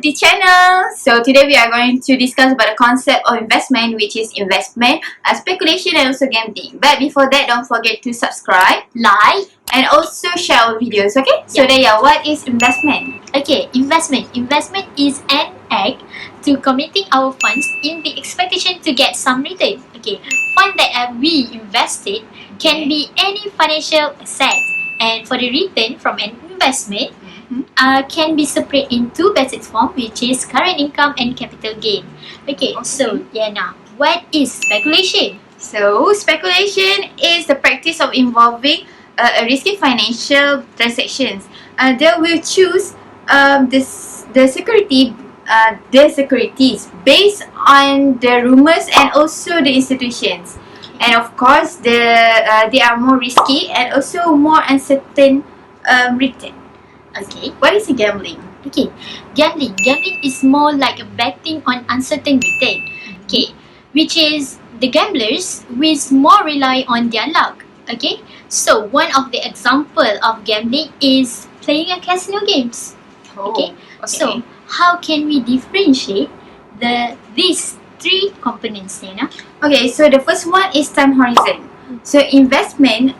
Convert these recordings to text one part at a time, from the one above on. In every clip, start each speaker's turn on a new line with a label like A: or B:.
A: the channel. So today we are going to discuss about the concept of investment, which is investment, speculation and also gambling. But before that, don't forget to subscribe, like and also share our videos, okay? So Daya, what is investment?
B: Okay, investment. Investment is an act to committing our funds in the expectation to get some return. Okay, fund that we invested can be any financial asset, and for the return from an investment can be separate in two basic form, which is current income and capital gain. Okay, so Liyana, what is speculation?
A: So speculation is the practice of involving a risky financial transactions. They will choose the securities based on the rumors and also the institutions. And of course, they are more risky and also more uncertain return.
B: Okay.
A: What is gambling?
B: Okay, gambling. Gambling is more like a betting on uncertain return. Okay, which is the gamblers with more rely on their luck. Okay, so one of the example of gambling is playing a casino games. Okay, so how can we differentiate these three components, Nena?
A: Okay, so the first one is time horizon. So investment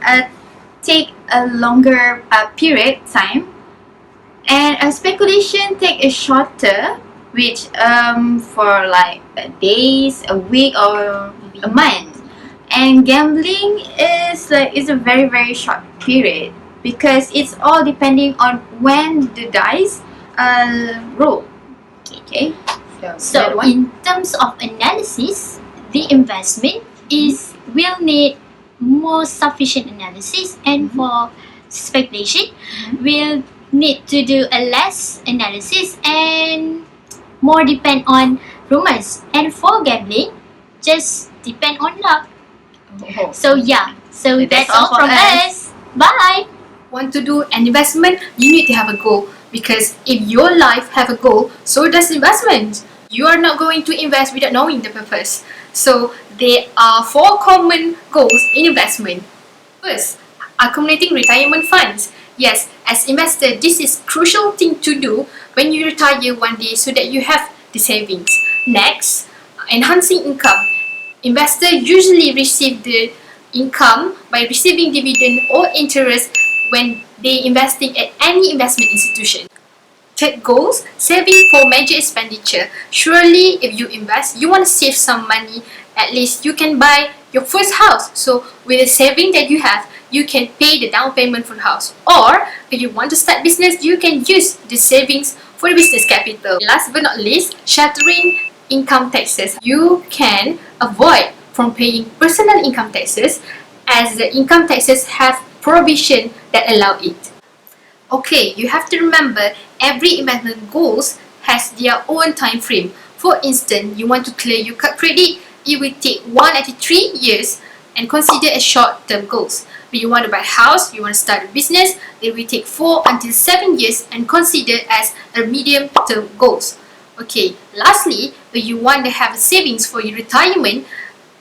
A: take a longer period time, and speculation take a shorter, which for like days, a week or a month. And gambling is a very very short period because it's all depending on when the dice roll. Okay.
B: So in terms of analysis, the investment will need more sufficient analysis, and for speculation, will need to do a less analysis and more depend on rumors. And for gambling, just depend on luck. So that's all from us. Bye.
C: Want to do an investment, you need to have a goal, because if your life have a goal, so does investment. You are not going to invest without knowing the purpose. So there are 4 common goals in investment. First, accumulating retirement funds. Yes, as investor, this is crucial thing to do when you retire one day, so that you have the savings. Next, enhancing income. Investors usually receive the income by receiving dividend or interest when they investing at any investment institution. Third goals, saving for major expenditure. Surely if you invest, you want to save some money. At least you can buy your first house. So with the saving that you have, you can pay the down payment for the house. Or if you want to start business, you can use the savings for the business capital. Last but not least, sheltering income taxes. You can avoid from paying personal income taxes, as the income taxes have provision that allow it. Okay, you have to remember every investment goals has their own time frame. For instance, you want to clear your card credit, it will take 183 years and consider as short-term goals. When you want to buy a house, you want to start a business, it will take 4 until 7 years and consider as a medium-term goals. Okay, lastly, when you want to have savings for your retirement,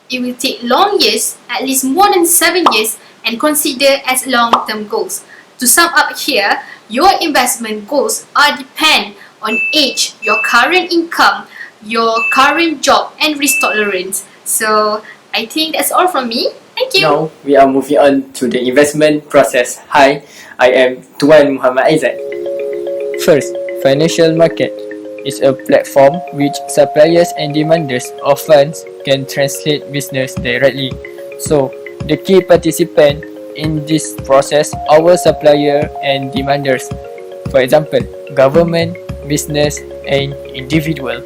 C: it will take long years, at least more than 7 years, and consider as long-term goals. To sum up here, your investment goals are depend on age, your current income, your current job and risk tolerance. So I think that's all from me. Thank you.
D: Now we are moving on to the investment process. Hi, I am Tuan Muhammad Aizat. First, financial market is a platform which suppliers and demanders of funds can translate business directly. So the key participant in this process our supplier and demanders. For example, government, business and individual.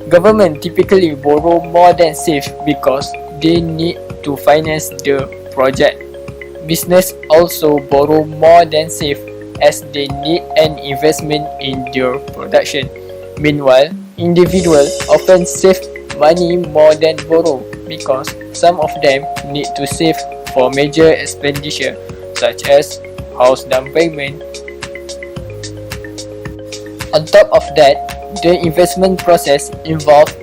D: Government typically borrow more than save because they need to finance the project. Business also borrow more than save as they need an investment in their production. Meanwhile, individual often save money more than borrow because some of them need to save for major expenditure such as house down payment. On top of that, the investment process involves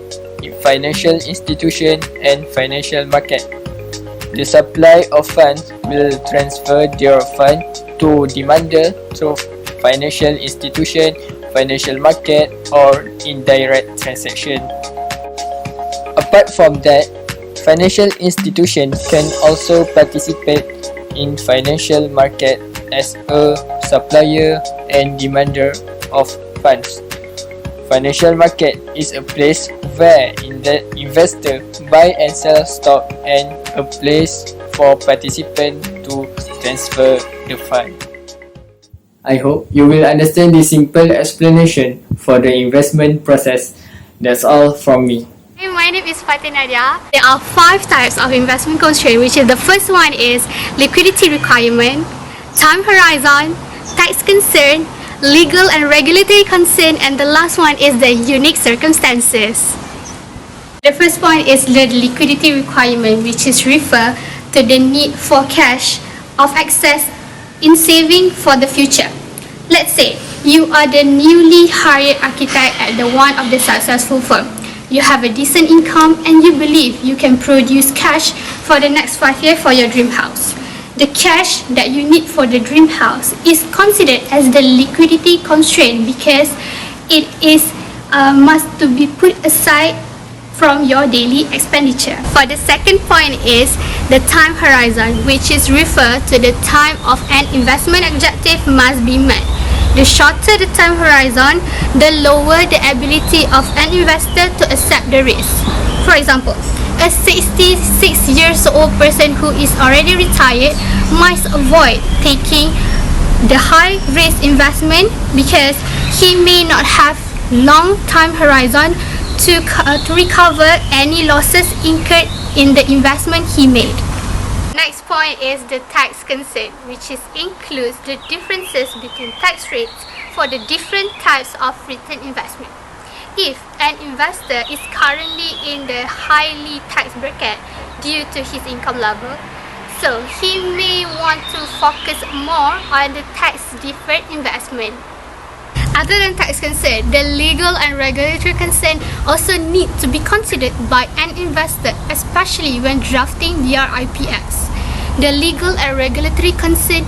D: financial institution and financial market. The supply of funds will transfer their fund to demander through financial institution, financial market, or indirect transaction. Apart from that, financial institutions can also participate in financial market as a supplier and demander of funds. Financial market is a place where investor buy and sell stock and a place for participants to transfer the fund. I hope you will understand this simple explanation for the investment process. That's all from me.
E: My name is Fatin, Nadia. There are 5 types of investment constraint, which is the first one is liquidity requirement, time horizon, tax concern, legal and regulatory concern, and the last one is the unique circumstances. The first point is the liquidity requirement, which is refer to the need for cash of access in saving for the future. Let's say you are the newly hired architect at the one of the successful firm. You have a decent income and you believe you can produce cash for the next 5 years for your dream house. The cash that you need for the dream house is considered as the liquidity constraint because it is must to be put aside from your daily expenditure. For the second point is the time horizon, which is refer to the time of an investment objective must be met. The shorter the time horizon, the lower the ability of an investor to accept the risk. For example, a 66 years old person who is already retired must avoid taking the high risk investment because he may not have long time horizon to recover any losses incurred in the investment he made. Next point is the tax concern, which includes the differences between tax rates for the different types of return investment. If an investor is currently in the highly tax bracket due to his income level, so he may want to focus more on the tax-deferred investment. Other than tax concern, the legal and regulatory concern also need to be considered by an investor, especially when drafting their IPS. The legal and regulatory concern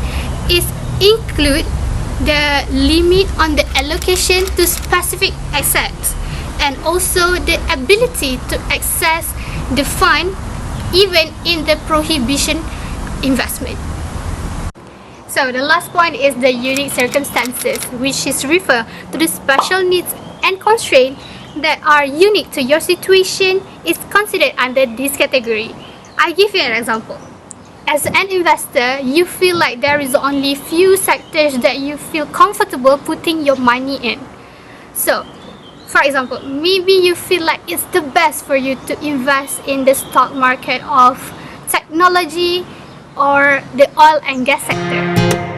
E: include the limit on the allocation to specific assets and also the ability to access the fund even in the prohibition investment. So the last point is the unique circumstances, which is refer to the special needs and constraints that are unique to your situation is considered under this category. I give you an example. As an investor, you feel like there is only few sectors that you feel comfortable putting your money in. So, for example, maybe you feel like it's the best for you to invest in the stock market of technology or the oil and gas sector.